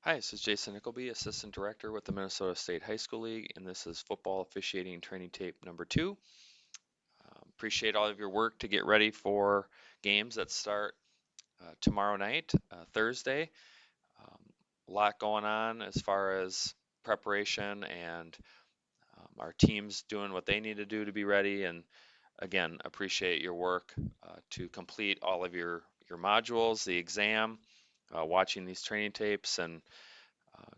Hi, this is Jason Nickleby, Assistant Director with the Minnesota State High School League, and this is football officiating training tape number 2. Appreciate all of your work to get ready for games that start tomorrow night, Thursday. Um, a lot going on as far as preparation and our teams doing what they need to do to be ready. And again, appreciate your work to complete all of your modules, the exam, watching these training tapes, and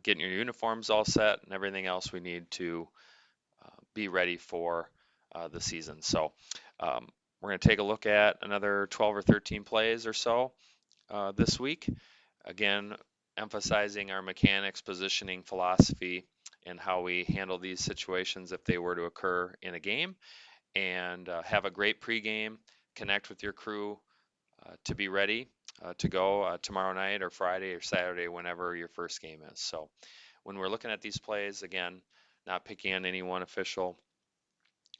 getting your uniforms all set and everything else we need to be ready for the season. So we're going to take a look at another 12 or 13 plays or so this week. Again, emphasizing our mechanics, positioning philosophy, and how we handle these situations if they were to occur in a game. And have a great pregame, connect with your crew to be ready to go tomorrow night or Friday or Saturday, whenever your first game is. So when we're looking at these plays, again, not picking on any one official,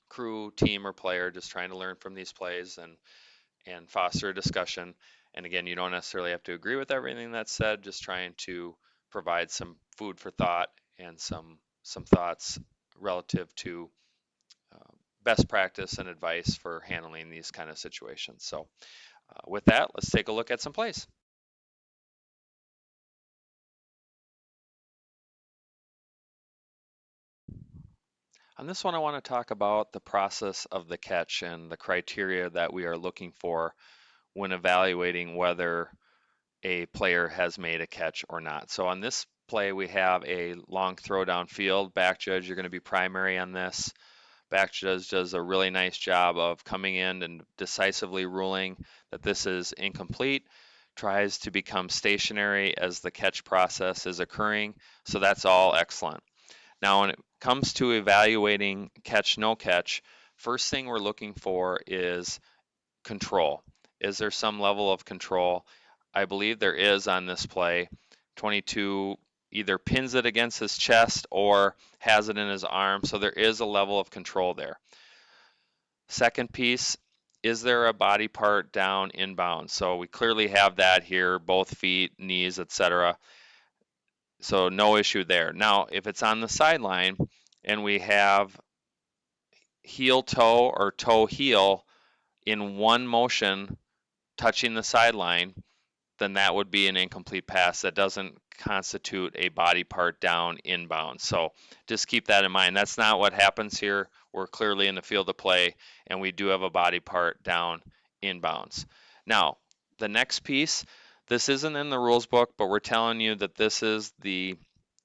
crew, team, or player, just trying to learn from these plays and foster a discussion. And again, you don't necessarily have to agree with everything that's said, just trying to provide some food for thought and some thoughts relative to uh, best practice and advice for handling these kind of situations. So with that, let's take a look at some plays. On this one, I want to talk about the process of the catch and the criteria that we are looking for when evaluating whether a player has made a catch or not. So on this play, we have a long throw downfield. Back judge, you're going to be primary on this. Back judge does a really nice job of coming in and decisively ruling that this is incomplete, tries to become stationary as the catch process is occurring. So that's all excellent. Now, when it comes to evaluating catch, no catch, first thing we're looking for is control. Is there some level of control? I believe there is on this play. 22 either pins it against his chest or has it in his arm, so there is a level of control there. Second piece, is there a body part down inbound? So we clearly have that here, both feet, knees, etc. So no issue there. Now, if it's on the sideline and we have heel toe or toe heel in one motion touching the sideline, then that would be an incomplete pass. That doesn't constitute a body part down inbound. So just keep that in mind. That's not what happens here. We're clearly in the field of play, and we do have a body part down inbounds. Now, the next piece, this isn't in the rules book, but we're telling you that this is the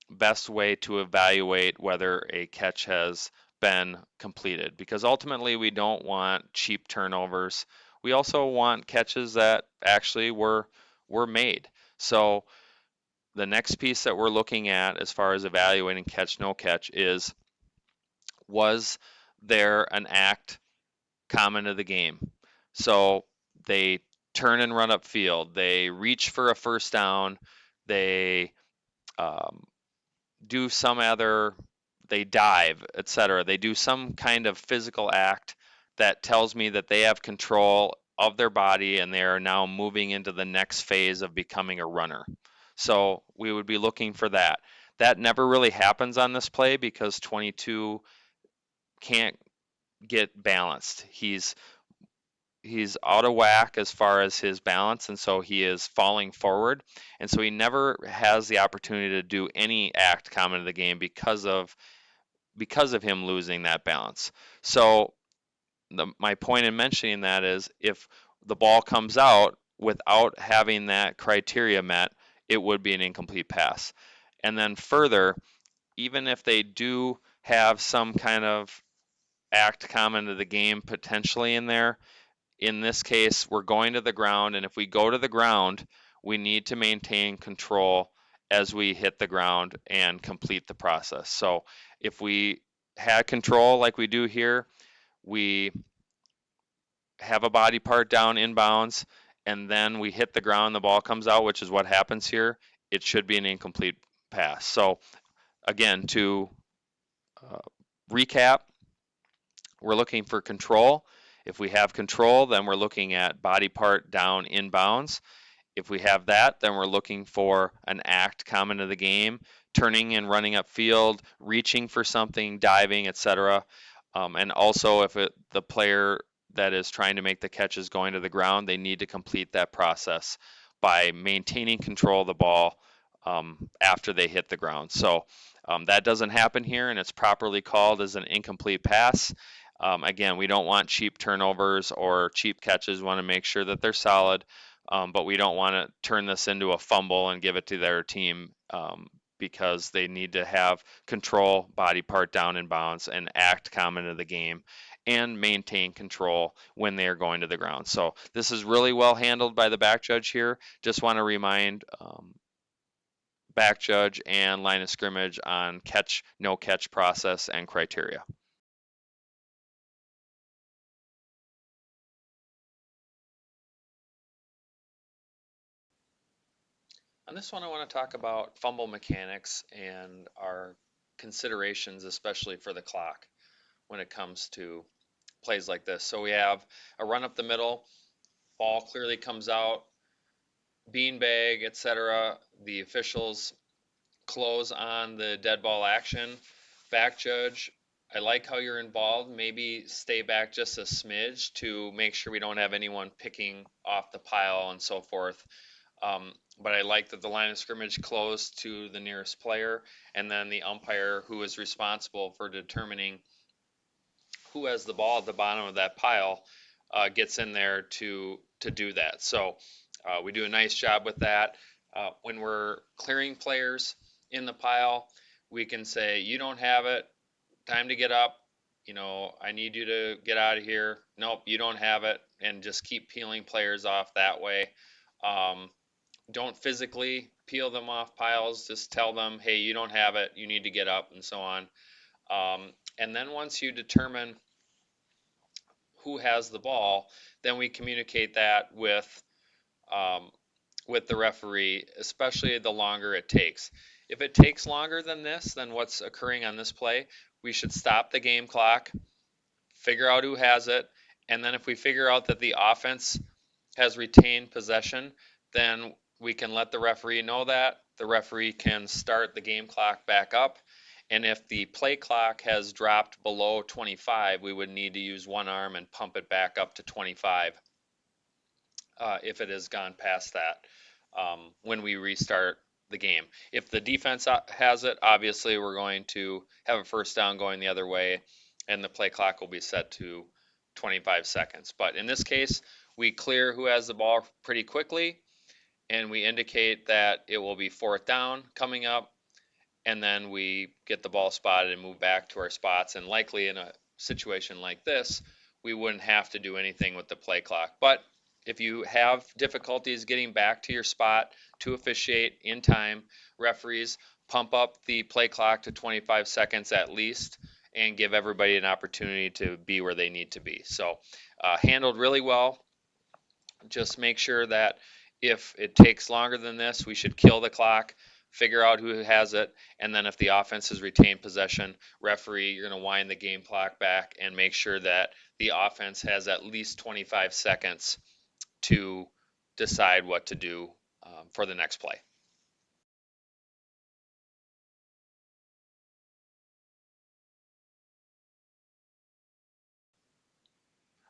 best way to evaluate whether a catch has been completed, because ultimately we don't want cheap turnovers. We also want catches that actually were made. So the next piece that we're looking at as far as evaluating catch no catch is, was there an act common to the game? So they turn and run upfield, they reach for a first down, they um, do some other, they dive, etc. They do some kind of physical act that tells me that they have control of their body and they are now moving into the next phase of becoming a runner. So we would be looking for that. That never really happens on this play because 22 can't get balanced. He's out of whack as far as his balance, and so he is falling forward, and so he never has the opportunity to do any act common to the game because of him losing that balance. So my point in mentioning that is, if the ball comes out without having that criteria met, it would be an incomplete pass. And then further, even if they do have some kind of act common to the game potentially in there, in this case, we're going to the ground, and if we go to the ground, we need to maintain control as we hit the ground and complete the process. So if we had control like we do here, we have a body part down inbounds, and then we hit the ground, the ball comes out, which is what happens here, it should be an incomplete pass. So again, to uh, recap, we're looking for control. If we have control, then we're looking at body part down inbounds. If we have that, then we're looking for an act common to the game, turning and running upfield, reaching for something, diving, etc. And also, if the player that is trying to make the catch is going to the ground, they need to complete that process by maintaining control of the ball after they hit the ground. So that doesn't happen here, and it's properly called as an incomplete pass. Again, we don't want cheap turnovers or cheap catches. We want to make sure that they're solid, but we don't want to turn this into a fumble and give it to their team because they need to have control, body part down in bounds, and act common to the game and maintain control when they are going to the ground. So this is really well handled by the back judge here. Just want to remind back judge and line of scrimmage on catch, no catch process and criteria. On this one, I want to talk about fumble mechanics and our considerations, especially for the clock when it comes to plays like this. So we have a run up the middle, ball clearly comes out, beanbag, etc. The officials close on the dead ball action. Back judge, I like how you're involved. Maybe stay back just a smidge to make sure we don't have anyone picking off the pile and so forth. But I like that the line of scrimmage closed to the nearest player, and then the umpire who is responsible for determining who has the ball at the bottom of that pile gets in there to do that. So we do a nice job with that. When we're clearing players in the pile, we can say, you don't have it, time to get up. I need you to get out of here. Nope, you don't have it, and just keep peeling players off that way. Um, don't physically peel them off piles. Just tell them, hey, you don't have it. You need to get up, and so on. And then once you determine who has the ball, then we communicate that with the referee, especially the longer it takes. If it takes longer than this, than what's occurring on this play, we should stop the game clock, figure out who has it, and then if we figure out that the offense has retained possession, then we can let the referee know that. The referee can start the game clock back up. And if the play clock has dropped below 25, we would need to use one arm and pump it back up to 25 if it has gone past that when we restart the game. If the defense has it, obviously we're going to have a first down going the other way, and the play clock will be set to 25 seconds. But in this case, we clear who has the ball pretty quickly, and we indicate that it will be fourth down coming up, and then we get the ball spotted and move back to our spots. And likely in a situation like this, we wouldn't have to do anything with the play clock. But if you have difficulties getting back to your spot to officiate in time, referees pump up the play clock to 25 seconds at least and give everybody an opportunity to be where they need to be. So handled really well. Just make sure that if it takes longer than this, we should kill the clock, figure out who has it, and then if the offense has retained possession, referee, you're going to wind the game clock back and make sure that the offense has at least 25 seconds to decide what to do for the next play.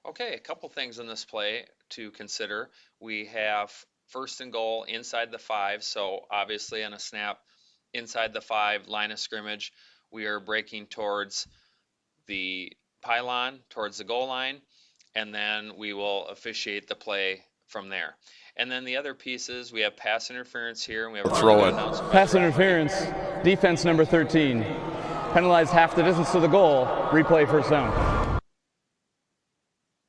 Okay, a couple things in this play to consider. We have first and goal inside the 5, so obviously on a snap inside the 5 line of scrimmage, we are breaking towards the pylon, towards the goal line, and then we will officiate the play from there. And then the other pieces, we have pass interference here, and we have a Throw it. Pass interference, defense number 13. Penalized half the distance to the goal, replay first down.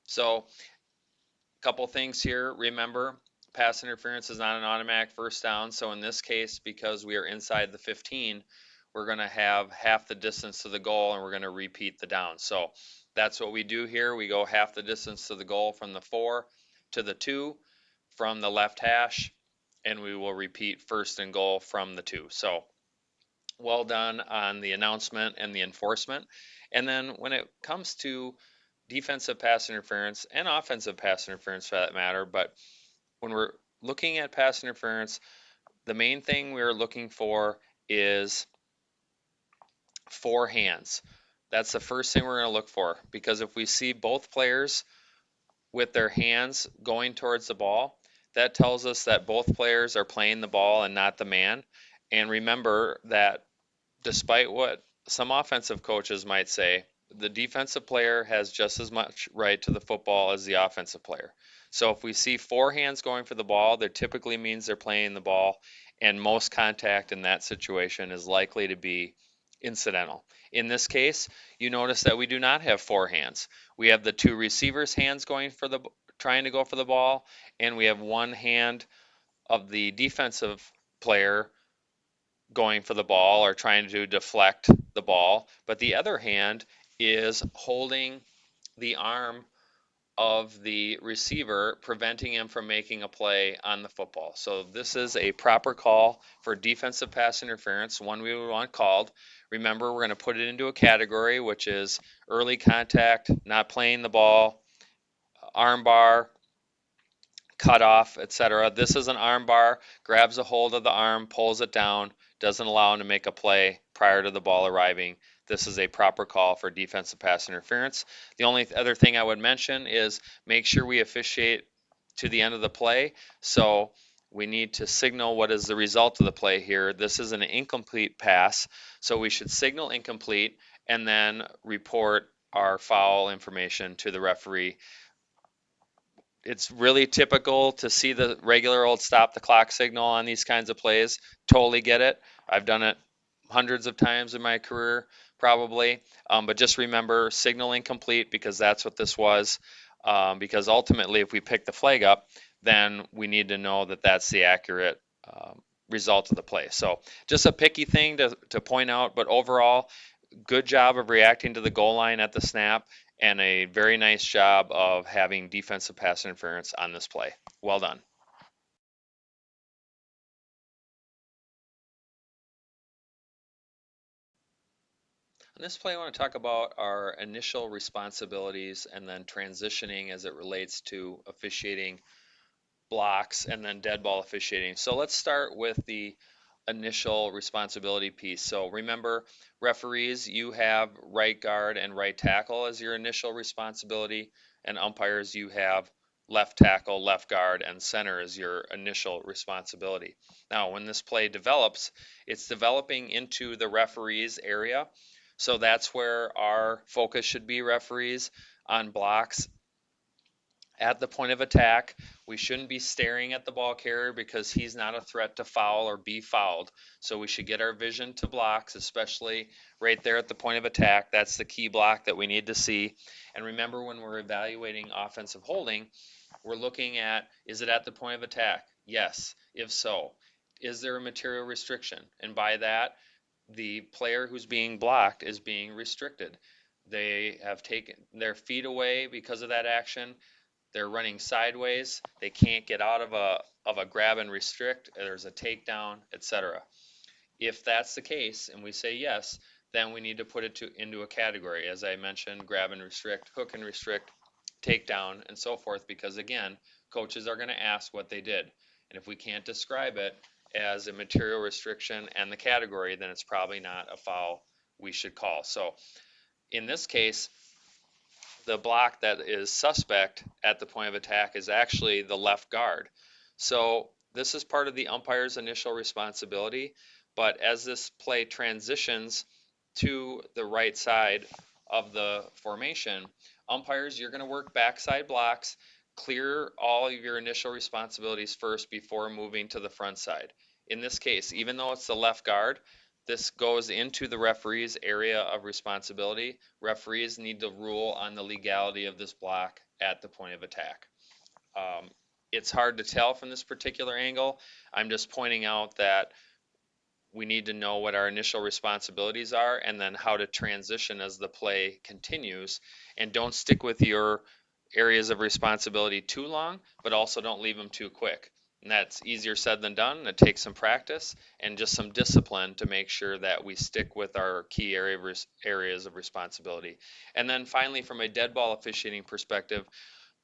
So, a couple things here. Remember, pass interference is not an automatic first down. So in this case, because we are inside the 15, we're going to have half the distance to the goal, and we're going to repeat the down. So that's what we do here. We go half the distance to the goal from the 4 to the 2 from the left hash, and we will repeat first and goal from the 2. So well done on the announcement and the enforcement. And then when it comes to defensive pass interference and offensive pass interference for that matter, but when we're looking at pass interference, the main thing we're looking for is four hands. That's the first thing we're going to look for, because if we see both players with their hands going towards the ball, that tells us that both players are playing the ball and not the man. And remember that despite what some offensive coaches might say, the defensive player has just as much right to the football as the offensive player. So if we see four hands going for the ball, that typically means they're playing the ball, and most contact in that situation is likely to be incidental. In this case, you notice that we do not have four hands. We have the two receivers' hands going for the trying to go for the ball, and we have one hand of the defensive player going for the ball or trying to deflect the ball, but the other hand is holding the arm of the receiver, preventing him from making a play on the football. So this is a proper call for defensive pass interference, one we would want called. Remember, we're going to put it into a category, which is early contact, not playing the ball, arm bar, cut off, etc. This is an arm bar, grabs a hold of the arm, pulls it down, doesn't allow him to make a play prior to the ball arriving. This is a proper call for defensive pass interference. The only other thing I would mention is make sure we officiate to the end of the play. So we need to signal what is the result of the play here. This is an incomplete pass, so we should signal incomplete and then report our foul information to the referee. It's really typical to see the regular old stop the clock signal on these kinds of plays. Totally get it. I've done it hundreds of times in my career, probably. But just remember, signal incomplete, because that's what this was. Because ultimately, if we pick the flag up, then we need to know that that's the accurate result of the play. So just a picky thing to point out, but overall, good job of reacting to the goal line at the snap, and a very nice job of having defensive pass interference on this play. Well done. On this play, I want to talk about our initial responsibilities and then transitioning as it relates to officiating blocks and then dead ball officiating. So let's start with the initial responsibility piece. So remember, referees, you have right guard and right tackle as your initial responsibility, and umpires, you have left tackle, left guard, and center as your initial responsibility. Now, when this play develops, it's developing into the referees area. So that's where our focus should be, referees, on blocks at the point of attack. We shouldn't be staring at the ball carrier because he's not a threat to foul or be fouled. So we should get our vision to blocks, especially right there at the point of attack. That's the key block that we need to see. And remember, when we're evaluating offensive holding, we're looking at, is it at the point of attack? Yes. If so, is there a material restriction? And by that, the player who's being blocked is being restricted. They have taken their feet away because of that action. They're running sideways. They can't get out of a grab and restrict. There's a takedown, etc. If that's the case, and we say yes, then we need to put it into a category, as I mentioned: grab and restrict, hook and restrict, takedown, and so forth. Because again, coaches are going to ask what they did, and if we can't describe it as a material restriction and the category, then it's probably not a foul we should call. So in this case, the block that is suspect at the point of attack is actually the left guard. So this is part of the umpire's initial responsibility, but as this play transitions to the right side of the formation, umpires, you're going to work backside blocks, clear all of your initial responsibilities first before moving to the front side. In this case, even though it's the left guard, this goes into the referee's area of responsibility. Referees need to rule on the legality of this block at the point of attack. It's hard to tell from this particular angle. I'm just pointing out that we need to know what our initial responsibilities are and then how to transition as the play continues. And don't stick with your areas of responsibility too long, but also don't leave them too quick. And that's easier said than done. It takes some practice and just some discipline to make sure that we stick with our key areas of responsibility. And then finally, from a dead ball officiating perspective,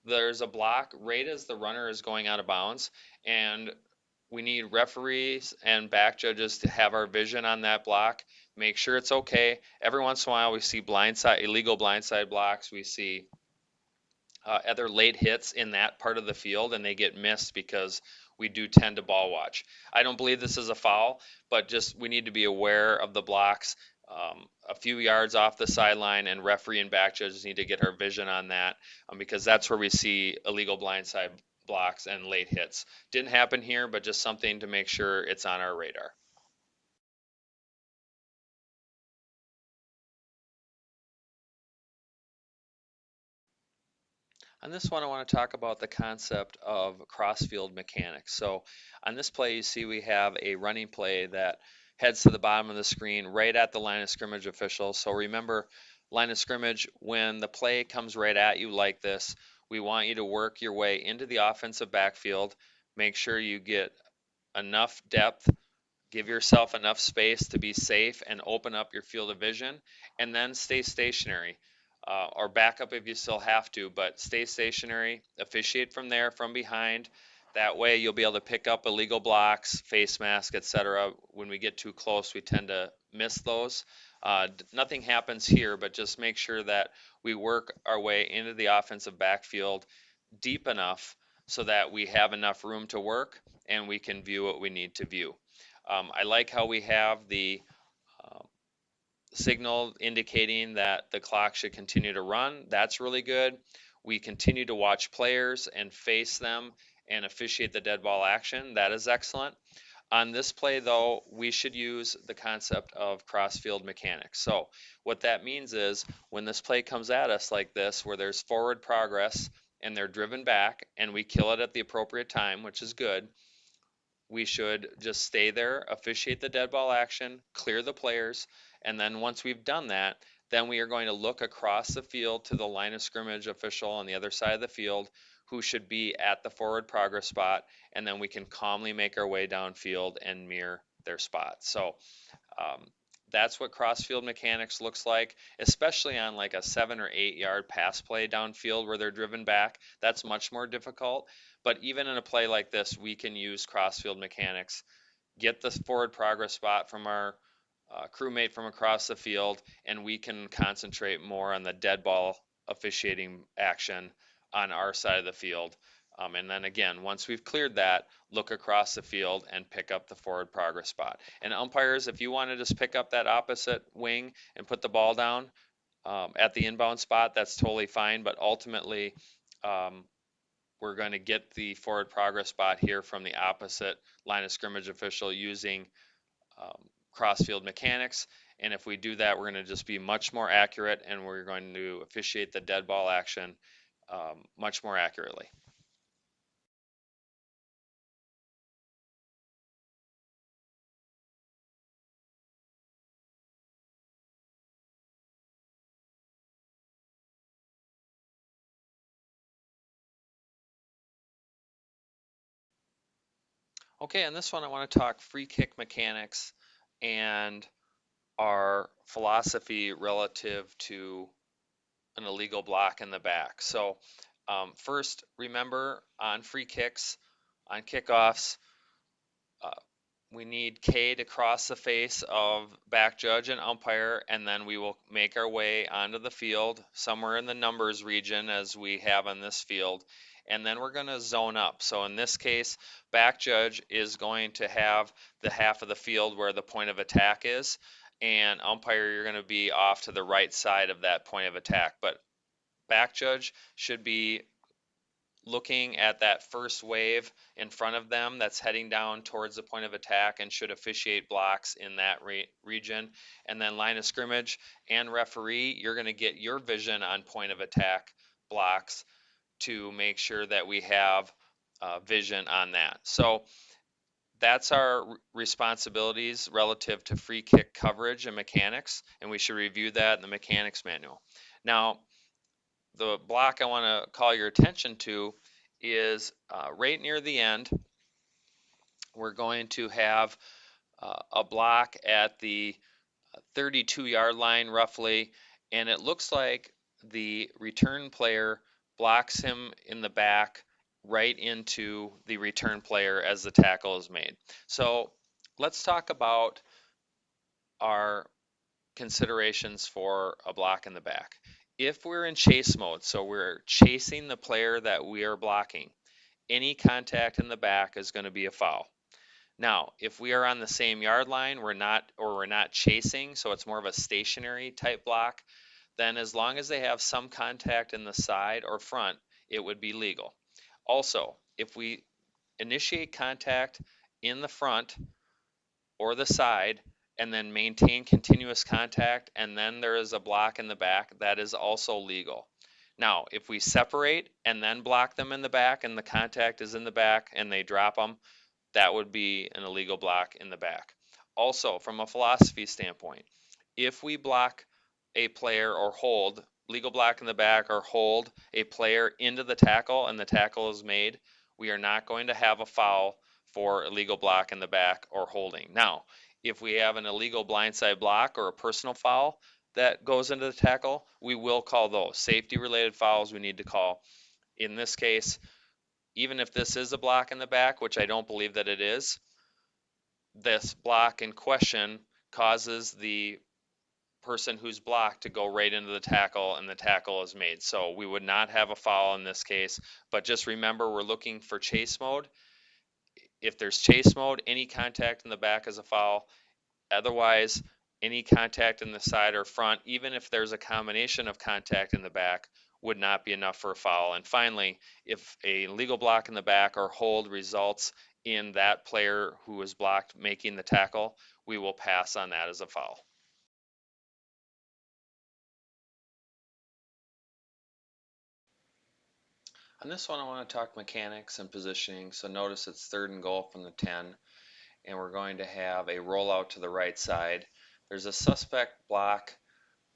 there's a block right as the runner is going out of bounds, and we need referees and back judges to have our vision on that block, make sure it's okay. Every once in a while, we see blindside, illegal blindside blocks. We see other late hits in that part of the field, and they get missed because we do tend to ball watch. I don't believe this is a foul, but just we need to be aware of the blocks a few yards off the sideline, and referee and back judges need to get our vision on that because that's where we see illegal blindside blocks and late hits. Didn't happen here, but just something to make sure it's on our radar. On this one, I want to talk about the concept of crossfield mechanics. So on this play, you see we have a running play that heads to the bottom of the screen right at the line of scrimmage official. So remember, line of scrimmage, when the play comes right at you like this, we want you to work your way into the offensive backfield. Make sure you get enough depth, give yourself enough space to be safe and open up your field of vision, and then stay stationary. Or back up if you still have to, but stay stationary, officiate from there, from behind. That way you'll be able to pick up illegal blocks, face mask, etc. When we get too close, we tend to miss those. Nothing happens here, but just make sure that we work our way into the offensive backfield deep enough so that we have enough room to work and we can view what we need to view. I like how we have the uh, signal indicating that the clock should continue to run. That's really good. We continue to watch players and face them and officiate the dead ball action. That is excellent. On this play, though, we should use the concept of cross-field mechanics. So what that means is when this play comes at us like this, where there's forward progress and they're driven back and we kill it at the appropriate time, which is good, we should just stay there, officiate the dead ball action, clear the players, and then once we've done that, then we are going to look across the field to the line of scrimmage official on the other side of the field who should be at the forward progress spot, and then we can calmly make our way downfield and mirror their spot. So um, that's what crossfield mechanics looks like, especially on like a 7 or 8 yard pass play downfield where they're driven back. That's much more difficult. But even in a play like this, we can use crossfield mechanics, get the forward progress spot from our crewmate from across the field, and we can concentrate more on the dead ball officiating action on our side of the field. And then again, once we've cleared that, look across the field and pick up the forward progress spot. And umpires, if you want to just pick up that opposite wing and put the ball down at the inbound spot, that's totally fine. But ultimately, um, we're going to get the forward progress spot here from the opposite line of scrimmage official using crossfield mechanics. And if we do that, we're going to just be much more accurate and we're going to officiate the dead ball action much more accurately. Okay, on this one, I want to talk free kick mechanics and our philosophy relative to an illegal block in the back. So, first, remember on free kicks, on kickoffs, uh, we need K to cross the face of back judge and umpire, and then we will make our way onto the field somewhere in the numbers region as we have on this field. And then we're going to zone up. So in this case, back judge is going to have the half of the field where the point of attack is, and umpire, you're going to be off to the right side of that point of attack. But back judge should be looking at that first wave in front of them that's heading down towards the point of attack and should officiate blocks in that region. And then line of scrimmage and referee, you're going to get your vision on point of attack blocks to make sure that we have vision on that. So that's our responsibilities relative to free kick coverage and mechanics, and we should review that in the mechanics manual. Now, the block I want to call your attention to is right near the end. We're going to have a block at the 32-yard line roughly, and it looks like the return player blocks him in the back right into the return player as the tackle is made. So let's talk about our considerations for a block in the back. If we're in chase mode, so we're chasing the player that we are blocking, any contact in the back is going to be a foul. Now, if we are on the same yard line, we're not chasing, so it's more of a stationary type block, then as long as they have some contact in the side or front, it would be legal. Also, if we initiate contact in the front or the side and then maintain continuous contact and then there is a block in the back, that is also legal. Now, if we separate and then block them in the back and the contact is in the back and they drop them, that would be an illegal block in the back. Also, from a philosophy standpoint, if we block a player or hold, legal block in the back or hold a player into the tackle and the tackle is made, we are not going to have a foul for illegal block in the back or holding. Now, if we have an illegal blindside block or a personal foul that goes into the tackle, we will call those. Safety related fouls we need to call. In this case, even if this is a block in the back, which I don't believe that it is, this block in question causes the person who's blocked to go right into the tackle and the tackle is made. So we would not have a foul in this case, but just remember we're looking for chase mode. If there's chase mode, any contact in the back is a foul. Otherwise, any contact in the side or front, even if there's a combination of contact in the back, would not be enough for a foul. And finally, if a legal block in the back or hold results in that player who was blocked making the tackle, we will pass on that as a foul. On this one, I want to talk mechanics and positioning. So notice it's 3rd and goal from the 10, and we're going to have a rollout to the right side. There's a suspect block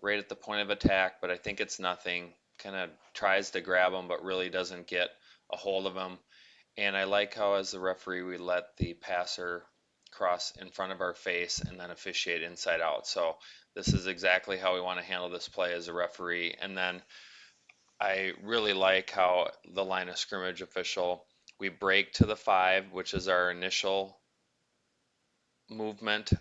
right at the point of attack, but I think it's nothing. Kind of tries to grab him, but really doesn't get a hold of him. And I like how, as the referee, we let the passer cross in front of our face and then officiate inside out. So this is exactly how we want to handle this play as a referee. And then I really like how the line of scrimmage official, we break to the 5, which is our initial movement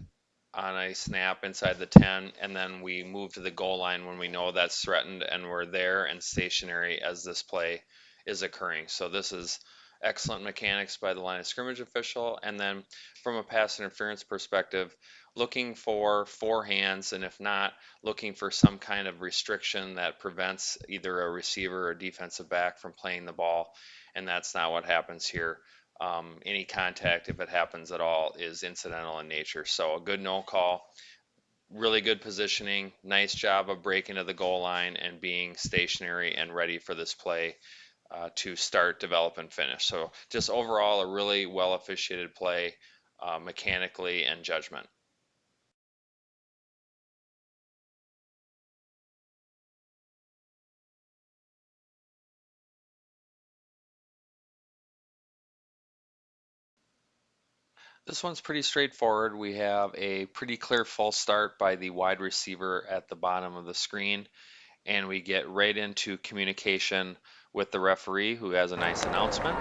on a snap inside the 10, and then we move to the goal line when we know that's threatened and we're there and stationary as this play is occurring. So this is excellent mechanics by the line of scrimmage official. And then from a pass interference perspective, looking for 4 hands, and if not, looking for some kind of restriction that prevents either a receiver or defensive back from playing the ball. And that's not what happens here. Any contact, if it happens at all, is incidental in nature. So a good no call, really good positioning, nice job of breaking to the goal line and being stationary and ready for this play to start, develop, and finish. So just overall, a really well officiated play mechanically and judgment. This one's pretty straightforward. We have a pretty clear false start by the wide receiver at the bottom of the screen, and we get right into communication with the referee who has a nice announcement.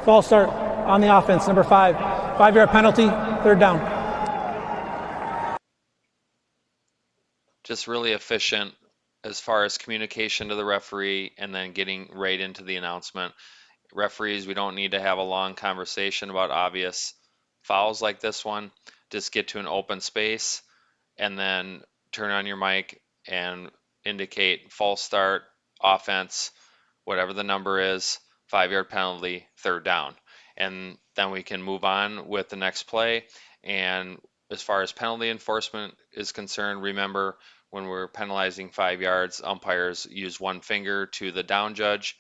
False start on the offense, number 5. 5-yard penalty, 3rd down. Just really efficient as far as communication to the referee and then getting right into the announcement. Referees, we don't need to have a long conversation about obvious fouls like this one. Just get to an open space and then turn on your mic and indicate false start, offense, whatever the number is, 5-yard penalty, 3rd down. And then we can move on with the next play. And as far as penalty enforcement is concerned, remember when we're penalizing 5 yards, umpires use one finger to the down judge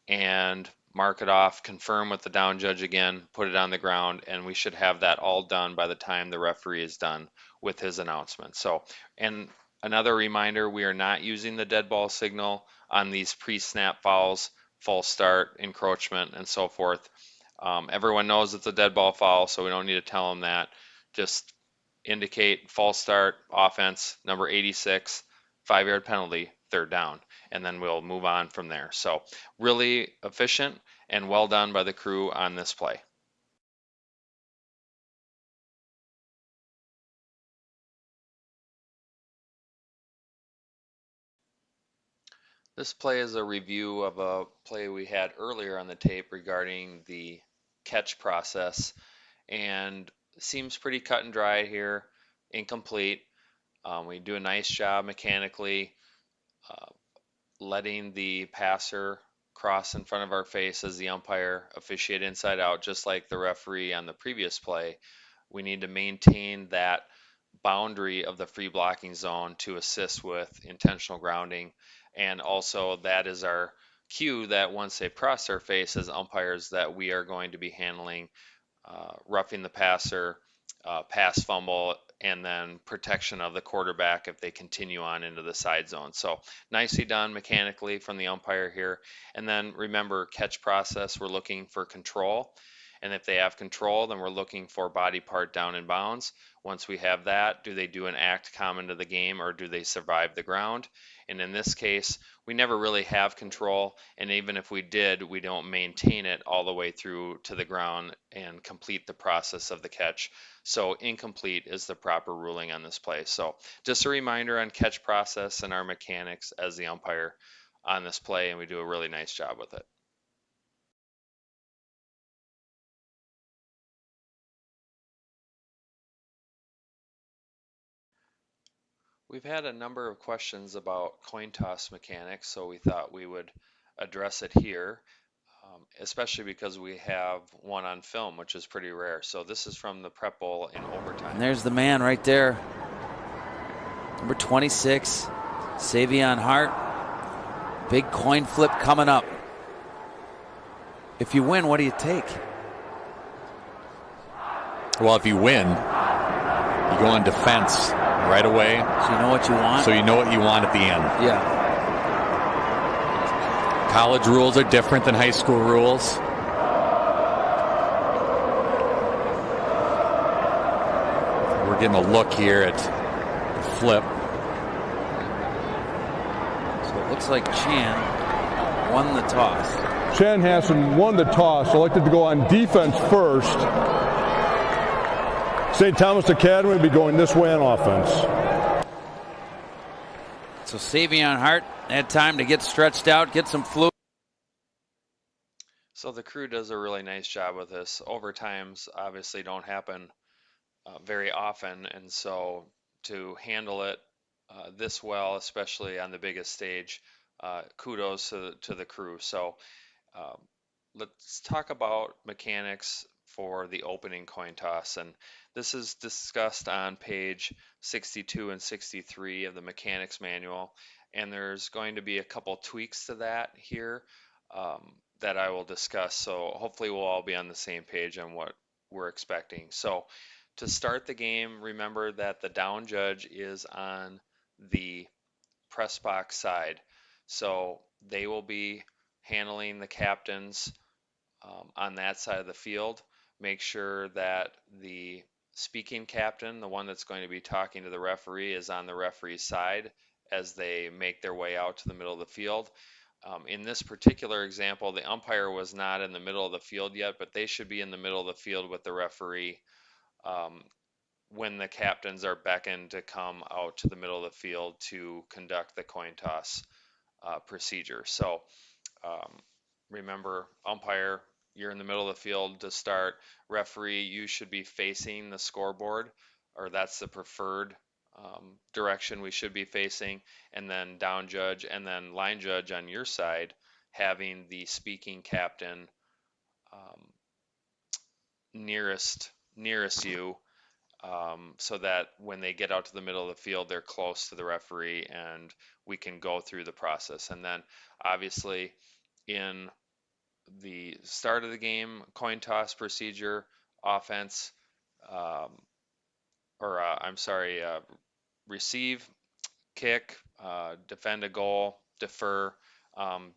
and mark it off, confirm with the down judge again, put it on the ground, and we should have that all done by the time the referee is done with his announcement. So, and another reminder, we are not using the dead ball signal on these pre-snap fouls, false start, encroachment, and so forth. Everyone knows it's a dead ball foul, so we don't need to tell them that. Just indicate false start, offense, number 86, 5-yard penalty, third down, and then we'll move on from there. So really efficient and well done by the crew on this play. This play is a review of a play we had earlier on the tape regarding the catch process, and seems pretty cut and dry here, incomplete. We do a nice job mechanically uh, letting the passer cross in front of our face as the umpire officiate inside out, just like the referee on the previous play. We need to maintain that boundary of the free blocking zone to assist with intentional grounding. And also, that is our cue that once they cross our face as umpires, that we are going to be handling roughing the passer, pass fumble, and then protection of the quarterback if they continue on into the side zone. So nicely done mechanically from the umpire here. And then remember, catch process, we're looking for control. And if they have control, then we're looking for body part down in bounds. Once we have that, do they do an act common to the game or do they survive the ground? And in this case, we never really have control. And even if we did, we don't maintain it all the way through to the ground and complete the process of the catch. So incomplete is the proper ruling on this play. So just a reminder on catch process and our mechanics as the umpire on this play, and we do a really nice job with it. We've had a number of questions about coin toss mechanics, so we thought we would address it here, especially because we have one on film, which is pretty rare. So this is from the Prep Bowl in overtime. And there's the man right there. Number 26, Savion Hart. Big coin flip coming up. If you win, what do you take? Well, if you win, you go on defense right away. So you know what you want? So you know what you want at the end. Yeah. College rules are different than high school rules. We're getting a look here at the flip. So it looks like Chan won the toss. Chanhassen won the toss, elected to go on defense first. St. Thomas Academy will be going this way on offense. So Savion Hart had time to get stretched out, get some fluid. So the crew does a really nice job with this. Overtimes obviously don't happen very often, and so to handle it this well, especially on the biggest stage, kudos to the crew. So um, let's talk about mechanics for the opening coin toss, and this is discussed on page 62 and 63 of the mechanics manual, and there's going to be a couple tweaks to that here that I will discuss. So hopefully we'll all be on the same page on what we're expecting. So to start the game, remember that the down judge is on the press box side. So they will be handling the captains on that side of the field. Make sure that the speaking captain, the one that's going to be talking to the referee, is on the referee's side as they make their way out to the middle of the field. In this particular example, the umpire was not in the middle of the field yet, but they should be in the middle of the field with the referee um, when the captains are beckoned to come out to the middle of the field to conduct the coin toss procedure. So um, remember, umpire, you're in the middle of the field to start. Referee, you should be facing the scoreboard, or that's the preferred direction we should be facing. And then down judge and then line judge on your side, having the speaking captain um, nearest you, so that when they get out to the middle of the field, they're close to the referee and we can go through the process. And then obviously in the start of the game, coin toss procedure, offense, um, I'm sorry, receive, kick, defend a goal, defer.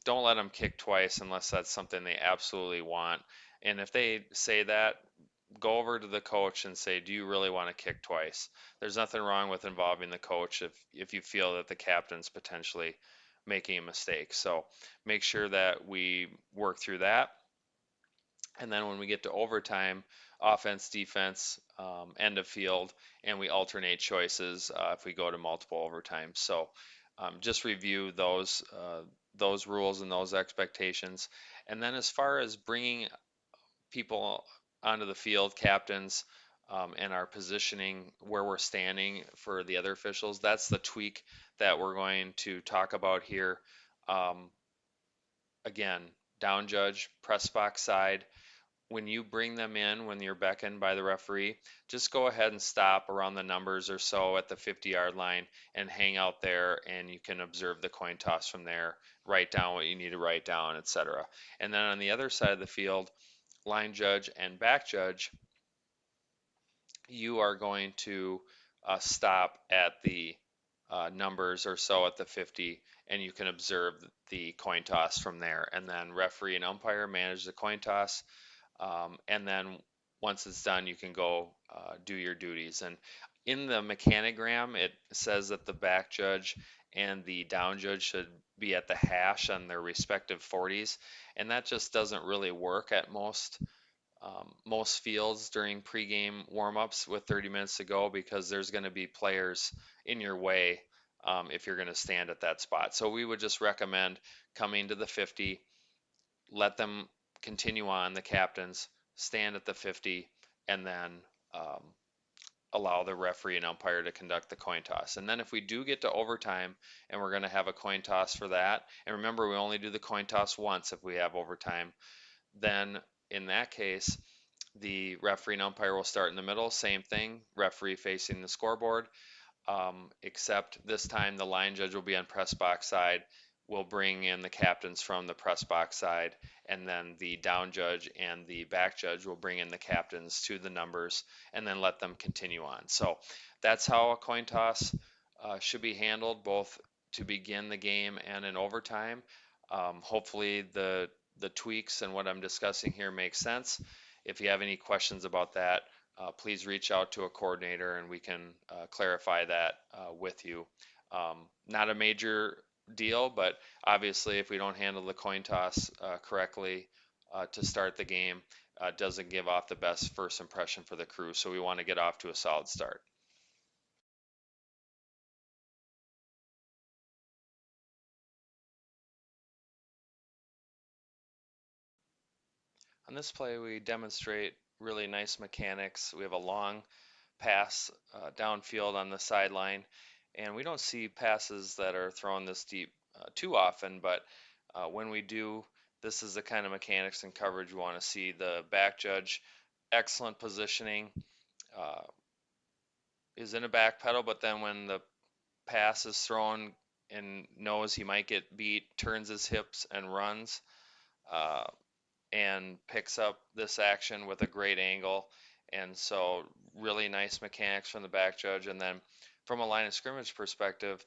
Don't let them kick twice unless that's something they absolutely want. And if they say that, go over to the coach and say, do you really want to kick twice? There's nothing wrong with involving the coach if you feel that the captain's potentially making a mistake. So make sure that we work through that. And then when we get to overtime, offense, defense, end of field, and we alternate choices if we go to multiple overtimes. So just review those rules and those expectations. And then as far as bringing people onto the field, captains, and our positioning where we're standing for the other officials, that's the tweak that we're going to talk about here. Again, down judge, press box side. When you bring them in, when you're beckoned by the referee, just go ahead and stop around the numbers or so at the 50-yard line and hang out there, and you can observe the coin toss from there, write down what you need to write down, etc. And then on the other side of the field, line judge and back judge, you are going to stop at the numbers or so at the 50, and you can observe the coin toss from there. And then referee and umpire manage the coin toss. And then once it's done, you can go do your duties. And in the mechanogram, it says that the back judge and the down judge should be at the hash on their respective 40s, and that just doesn't really work at most fields during pregame warmups with 30 minutes to go, because there's going to be players in your way if you're going to stand at that spot. So we would just recommend coming to the 50, let them continue on, the captains, stand at the 50, and then allow the referee and umpire to conduct the coin toss. And then if we do get to overtime and we're going to have a coin toss for that, and remember we only do the coin toss once if we have overtime, then in that case the referee and umpire will start in the middle, same thing, referee facing the scoreboard, except this time the line judge will be on press box side. We'll bring in the captains from the press box side, and then the down judge and the back judge will bring in the captains to the numbers and then let them continue on. So that's how a coin toss should be handled, both to begin the game and in overtime. Hopefully the tweaks and what I'm discussing here makes sense. If you have any questions about that, please reach out to a coordinator and we can clarify that with you. Not a major deal, but obviously if we don't handle the coin toss correctly to start the game, doesn't give off the best first impression for the crew. So we want to get off to a solid start. On this play, we demonstrate really nice mechanics. We have a long pass downfield on the sideline, and we don't see passes that are thrown this deep too often, but when we do, this is the kind of mechanics and coverage we want to see. The back judge, excellent positioning, is in a back pedal, but then when the pass is thrown and knows he might get beat, turns his hips and runs, and picks up this action with a great angle. And so really nice mechanics from the back judge. And then from a line of scrimmage perspective,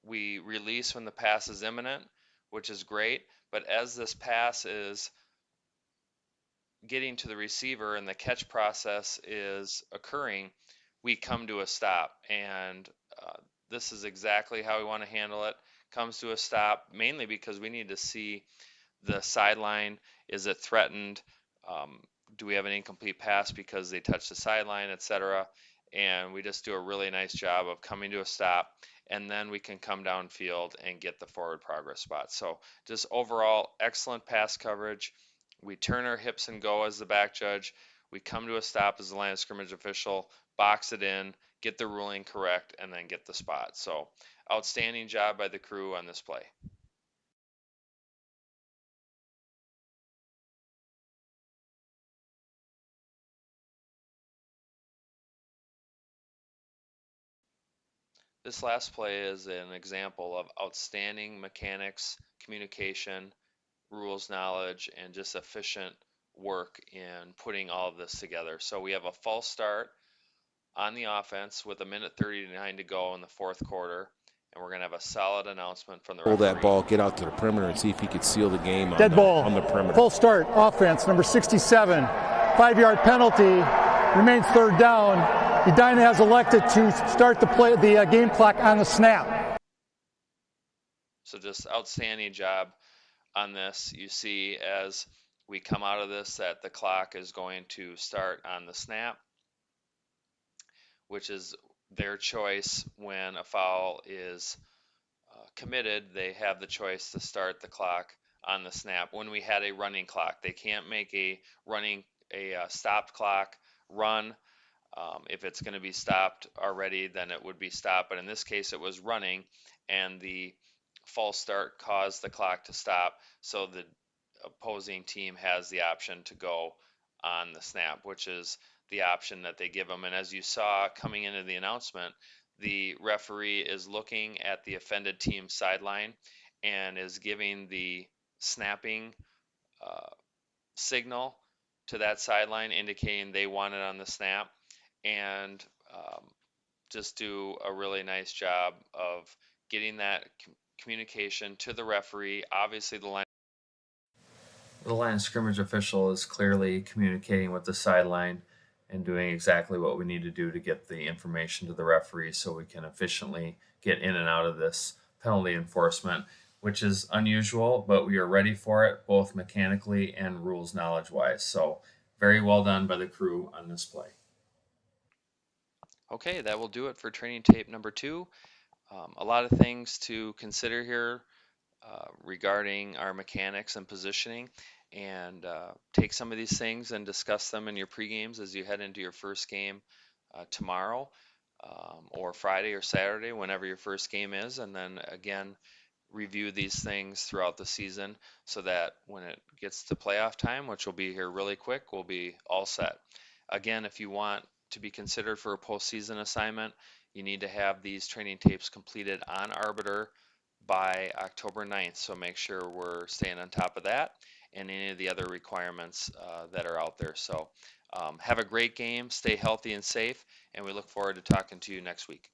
we release when the pass is imminent, which is great. But as this pass is getting to the receiver and the catch process is occurring, we come to a stop. And this is exactly how we want to handle it. Comes to a stop mainly because we need to see the sideline. Is it threatened? Do we have an incomplete pass because they touched the sideline, etc.? And we just do a really nice job of coming to a stop, and then we can come downfield and get the forward progress spot. So just overall, excellent pass coverage. We turn our hips and go as the back judge. We come to a stop as the line of scrimmage official, box it in, get the ruling correct, and then get the spot. So outstanding job by the crew on this play. This last play is an example of outstanding mechanics, communication, rules knowledge, and just efficient work in putting all of this together. So we have a false start on the offense with 1:39 to go in the fourth quarter, and we're going to have a solid announcement from the referee. Hold that ball, get out to the perimeter, and see if he could seal the game on, Dead ball. On the perimeter. Full start, offense, number 67. 5-yard penalty, remains third down. Edina has elected to start the game clock on the snap. So just outstanding job on this. You see as we come out of this that the clock is going to start on the snap, which is their choice when a foul is committed. They have the choice to start the clock on the snap. When we had a running clock, they can't make a stopped clock run. If it's going to be stopped already, then it would be stopped. But in this case, it was running, and the false start caused the clock to stop. So the opposing team has the option to go on the snap, which is the option that they give them. And as you saw coming into the announcement, the referee is looking at the offended team sideline and is giving the snapping uh, signal to that sideline, indicating they want it on the snap, and just do a really nice job of getting that communication to the referee. Obviously, the line of scrimmage official is clearly communicating with the sideline and doing exactly what we need to do to get the information to the referee so we can efficiently get in and out of this penalty enforcement, which is unusual, but we are ready for it both mechanically and rules knowledge wise. So very well done by the crew on this play. Okay, that will do it for training tape number 2. A lot of things to consider here regarding our mechanics and positioning, and take some of these things and discuss them in your pre-games as you head into your first game tomorrow, or Friday or Saturday, whenever your first game is, and then again review these things throughout the season so that when it gets to playoff time, which will be here really quick, we'll be all set. Again, if you want to be considered for a postseason assignment, you need to have these training tapes completed on Arbiter by October 9th. So make sure we're staying on top of that and any of the other requirements that are out there. So have a great game, stay healthy and safe, and we look forward to talking to you next week.